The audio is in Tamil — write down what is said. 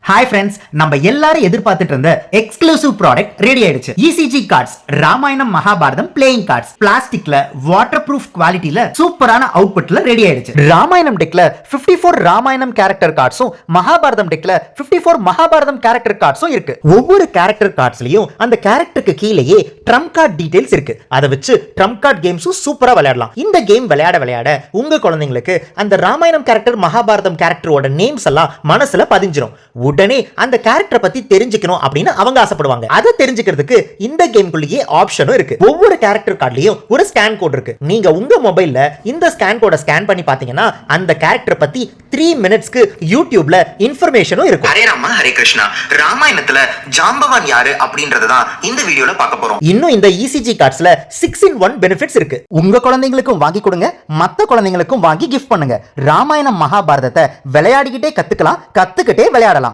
ஹாய் ஃப்ரெண்ட்ஸ், நம்ம எல்லாரும் எதிர்பார்த்துட்டு இருந்த எக்ஸ்க்ளூசிவ் ப்ராடக்ட் ரெடி ஆயிடுச்சு. ECG cards, Ramayana Mahabharata playing cards, பிளாஸ்டிக்ல வாட்டர் ப்ரூஃப் குவாலிட்டில சூப்பரான அவுட்புட்ல ரெடி ஆயிடுச்சு. ராமாயணம் டெக்ல 54 ராமாயணம் கேரக்டர் கார்ட்ஸும், மகாபாரதம் டெக்ல 54 மகாபாரதம் கேரக்டர் கார்ட்ஸும் இருக்கு. ஒவ்வொரு கேரக்டர் கார்ட்ஸ்லயும் அந்த கேரக்டருக்கு கீழேயே ட்ரம்ப் கார்டு டீடைல்ஸ் இருக்கு. அதை வச்சு ட்ரம்ப் கார்டு கேம்ஸும் சூப்பரா விளையாடலாம். இந்த கேம் விளையாட உங்க குழந்தைங்களுக்கு அந்த ராமாயணம் கேரக்டர் மகாபாரதம் கேரக்டரோட நேம்ஸ் எல்லாம் மனசுல பதிஞ்சிரும். உடனே அந்த கேரக்டரை பத்தி தெரிஞ்சுக்கணும் அப்படின்னு அவங்க ஆசைப்படுவாங்க. அதை தெரிஞ்சுக்கிறதுக்கு இந்த கேம்குள்ளேயே ஆப்ஷனும் இருக்கு. ஒவ்வொரு கேரக்டர் கார்டுலயும் ஒரு ஸ்கேன் கோட் இருக்கு. நீங்க உங்க மொபைல்ல இந்த ஸ்கேன் கோட ஸ்கேன் பண்ணி பாத்தீங்கன்னா அந்த கேரக்டர் பத்தி 3 மினிட்ஸ்க்கு யூடியூப்ல இன்ஃபர்மேஷனும் இருக்கும். ஹரே ராமா ஹரே கிருஷ்ணா. ராமாயணத்துல ஜாம்பவான் யாரு அப்படின்றத தான் இந்த வீடியோல பார்க்க போறோம். இன்னும் இந்த இசிஜி கார்ட்ஸ்ல 6-in-1 பெனிஃபிட்ஸ் இருக்கு. உங்க குழந்தைங்களுக்கும் வாங்கி கொடுங்க, மத்த குழந்தைங்களுக்கும் வாங்கி கிஃப்ட் பண்ணுங்க. ராமாயணம் மகாபாரதத்தை விளையாடிக்கிட்டே கத்துக்கலாம், கத்துக்கிட்டே விளையாடலாம்.